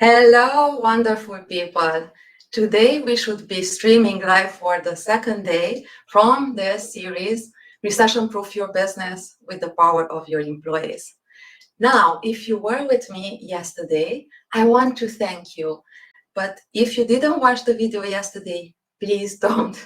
Hello, wonderful people. Today we should be streaming live for the second day from the series Recession-proof your business with the power of your employees. Now, if you were with me yesterday, I want to thank you. But if you didn't watch the video yesterday, please don't.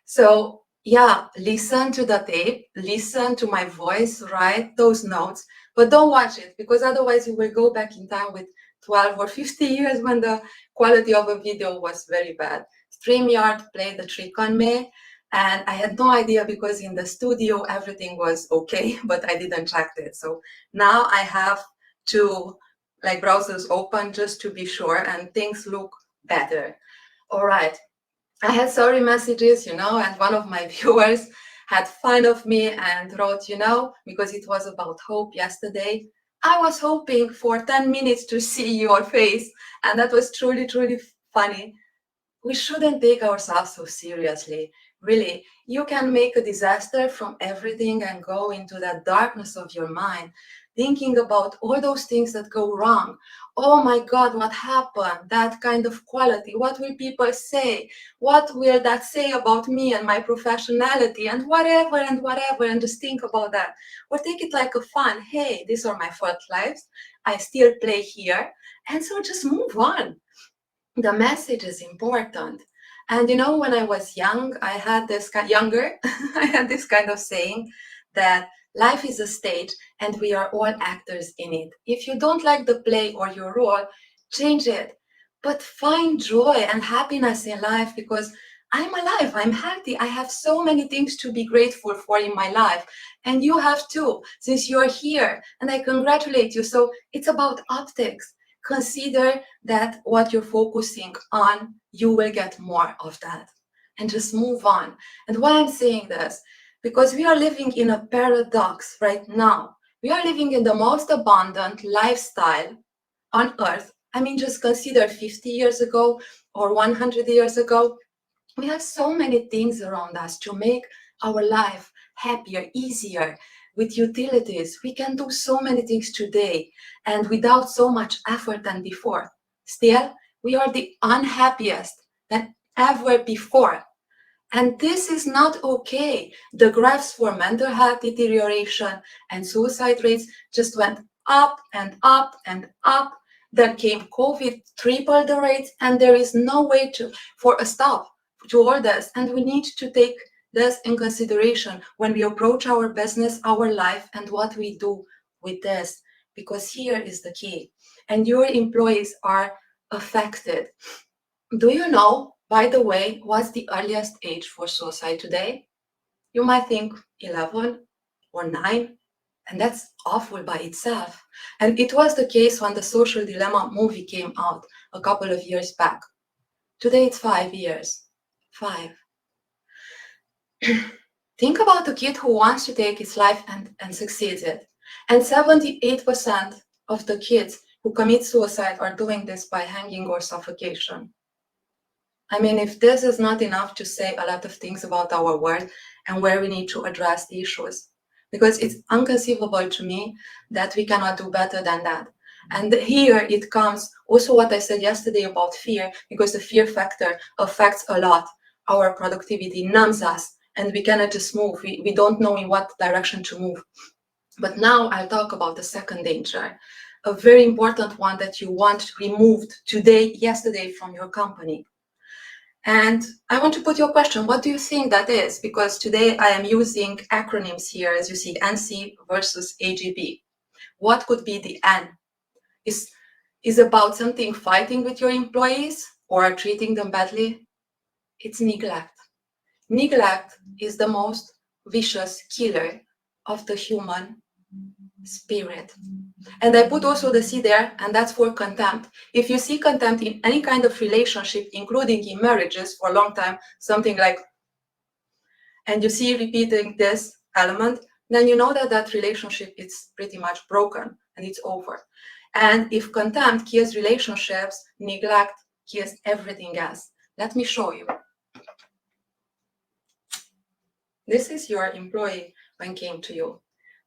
So yeah, listen to the tape, listen to my voice, write those notes, but don't watch it because otherwise you will go back in time with 12 or 50 years when the quality of a video was very bad. StreamYard played the trick on me and I had no idea because in the studio everything was okay, but I didn't check it. So now I have to browsers open just to be sure and things look better. All right. I had sorry messages, and one of my viewers had fun of me and wrote, because it was about hope yesterday, I was hoping for 10 minutes to see your face. And that was truly, truly funny. We shouldn't take ourselves so seriously. Really, you can make a disaster from everything and go into that darkness of your mind, thinking about all those things that go wrong. Oh my God, what happened? That kind of quality. What will people say? What will that say about me and my professionality and whatever, and just think about that. Or take it like a fun. Hey, these are my fault lives. I still play here. And so just move on. The message is important. And when I was young, I had this younger, I had this kind of saying that life is a stage and we are all actors in it. If you don't like the play or your role, change it. But find joy and happiness in life because I'm alive, I'm healthy, I have so many things to be grateful for in my life. And you have too, since you're here, and I congratulate you. So it's about optics. Consider that what you're focusing on, you will get more of that. And just move on. And why I'm saying this? Because we are living in a paradox right now. We are living in the most abundant lifestyle on earth. I mean, just consider 50 years ago or 100 years ago. We have so many things around us to make our life happier, easier. With utilities, we can do so many things today and without so much effort than before. Still, we are the unhappiest than ever before. And this is not okay. The graphs for mental health deterioration and suicide rates just went up and up and up. Then came COVID, tripled the rates, and there is no way for a stop to all this. And we need to take this in consideration when we approach our business, our life, and what we do with this. Because here is the key. And your employees are affected. Do you know, by the way, what's the earliest age for suicide today? You might think 11 or 9, and that's awful by itself. And it was the case when the Social Dilemma movie came out a couple of years back. Today it's 5 years. 5. Think about a kid who wants to take his life and succeeds it. And 78% of the kids who commit suicide are doing this by hanging or suffocation. I mean, if this is not enough to say a lot of things about our world and where we need to address the issues, because it's inconceivable to me that we cannot do better than that. And here it comes also what I said yesterday about fear, because the fear factor affects a lot our productivity, numbs us, and we cannot just move. We don't know in what direction to move. But now I'll talk about the second danger, a very important one that you want removed today, yesterday from your company. And I want to put your question, what do you think that is? Because today I am using acronyms here, as you see, NC versus AGB. What could be the N? Is about something fighting with your employees or treating them badly? It's neglect. Neglect is the most vicious killer of the human spirit. And I put also the C there, and that's for contempt. If you see contempt in any kind of relationship, including in marriages for a long time, something like, and you see repeating this element, then you know that that relationship is pretty much broken and it's over. And if contempt kills relationships, neglect kills everything else. Let me show you. This is your employee when came to you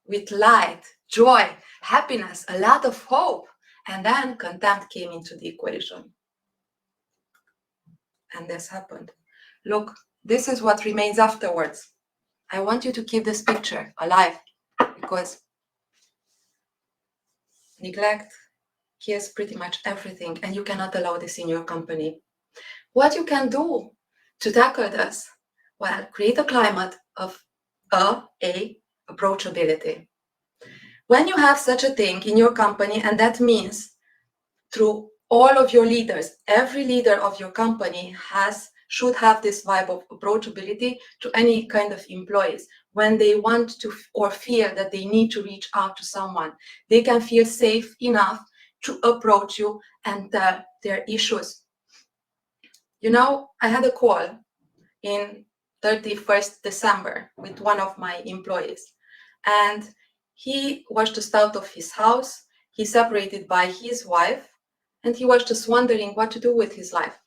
with light, joy, happiness, a lot of hope. And then contempt came into the equation. And this happened. Look, this is what remains afterwards. I want you to keep this picture alive, because neglect kills pretty much everything, and you cannot allow this in your company. What you can do to tackle this? Well, create a climate of approachability. When you have such a thing in your company, and that means through all of your leaders, every leader of your company should have this vibe of approachability to any kind of employees. When they want to or feel that they need to reach out to someone, they can feel safe enough to approach you and tell their issues. You know, I had a call in 31st December with one of my employees, and he was just out of his house. He separated by his wife, and he was just wondering what to do with his life.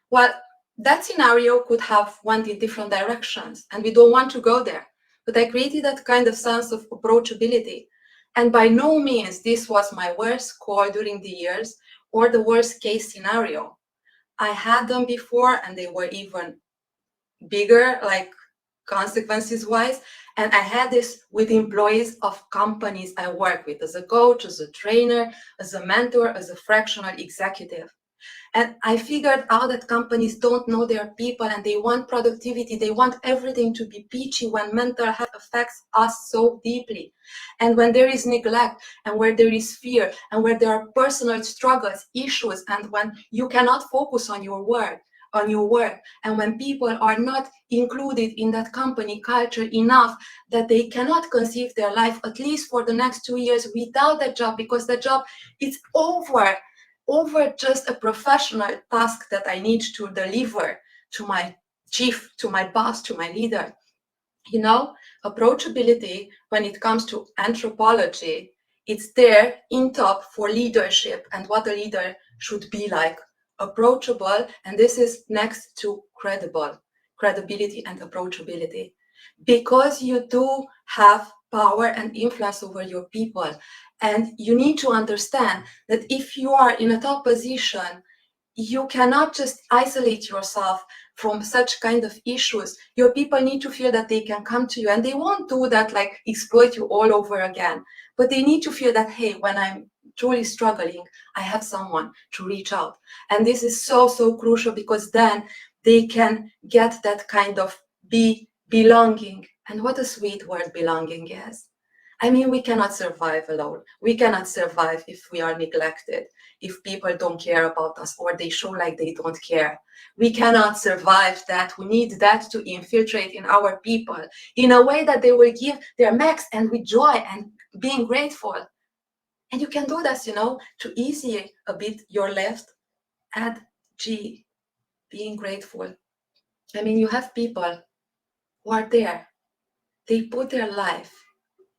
Well, that scenario could have went in different directions, and we don't want to go there. But I created that kind of sense of approachability. And by no means this was my worst call during the years or the worst case scenario. I had them before, and they were even bigger, like consequences wise. And I had this with employees of companies I work with, as a coach, as a trainer, as a mentor, as a fractional executive. And I figured out that companies don't know their people, and they want productivity. They want everything to be peachy when mental health affects us so deeply. And when there is neglect, and where there is fear, and where there are personal struggles, issues, and when you cannot focus on your work, and when people are not included in that company culture enough that they cannot conceive their life at least for the next 2 years without that job, because the job is over just a professional task that I need to deliver to my chief, to my boss, to my leader. You know, approachability, when it comes to anthropology, it's there in top for leadership and what a leader should be like. Approachable, and this is next to credibility and approachability, because you do have power and influence over your people. And you need to understand that if you are in a top position, you cannot just isolate yourself from such kind of issues. Your people need to feel that they can come to you, and they won't do that like exploit you all over again, but they need to feel that, hey, when I'm truly struggling, I have someone to reach out. And this is so crucial, because then they can get that kind of belonging. And what a sweet word belonging is. I mean, we cannot survive alone. We cannot survive if we are neglected, if people don't care about us, or they show like they don't care. We cannot survive that. We need that to infiltrate in our people in a way that they will give their max, and with joy and being grateful. And you can do this, you know, to ease a bit your lift, add G, being grateful. I mean, you have people who are there. They put their life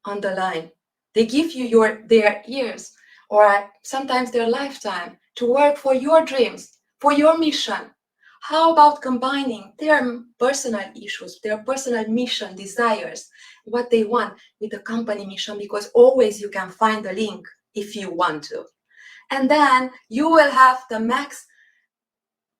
on the line. They give you their years, or sometimes their lifetime, to work for your dreams, for your mission. How about combining their personal issues, their personal mission, desires, what they want with the company mission? Because always you can find a link if you want to. And then you will have the max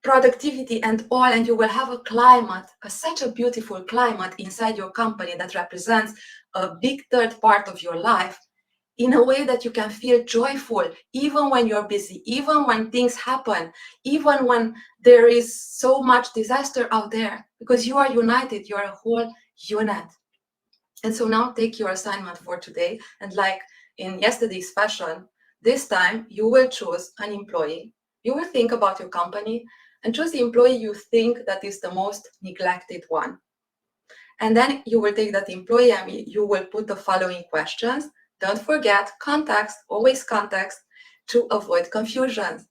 productivity and all, and you will have a climate, such a beautiful climate inside your company that represents a big third part of your life, in a way that you can feel joyful even when you're busy, even when things happen, even when there is so much disaster out there, because you are united, you're a whole unit. And so now take your assignment for today, and like in yesterday's fashion, this time you will choose an employee. You will think about your company and choose the employee you think that is the most neglected one. And then you will take that employee and you will put the following questions. Don't forget context, always context, to avoid confusion.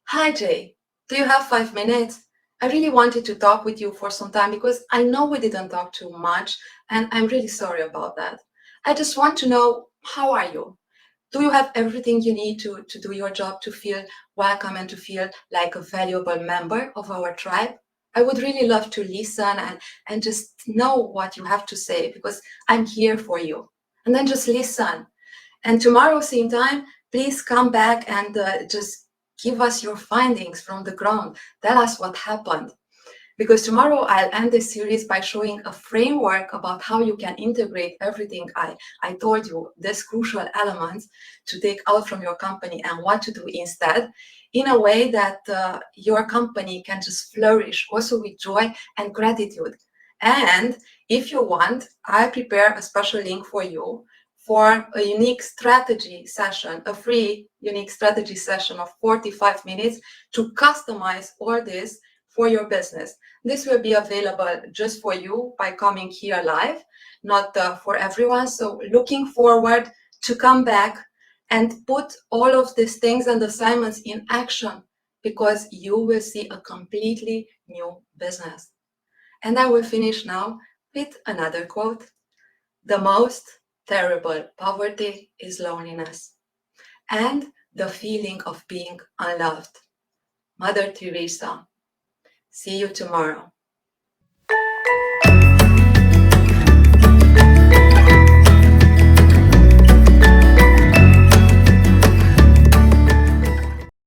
Hi Jay, do you have 5 minutes? I really wanted to talk with you for some time, because I know we didn't talk too much, and I'm really sorry about that. I just want to know, how are you? Do you have everything you need to do your job, to feel welcome and to feel like a valuable member of our tribe? I would really love to listen and just know what you have to say, because I'm here for you. And then just listen. And tomorrow, same time, please come back and just give us your findings from the ground. Tell us what happened. Because tomorrow I'll end this series by showing a framework about how you can integrate everything I told you, these crucial elements to take out from your company and what to do instead, in a way that your company can just flourish also with joy and gratitude. And if you want, I prepare a special link for you for a unique strategy session, a free unique strategy session of 45 minutes to customize all this for your business. This will be available just for you by coming here live, not for everyone. So looking forward to come back and put all of these things and assignments in action, because you will see a completely new business. And I will finish now with another quote. The most terrible poverty is loneliness and the feeling of being unloved. Mother Teresa. See you tomorrow.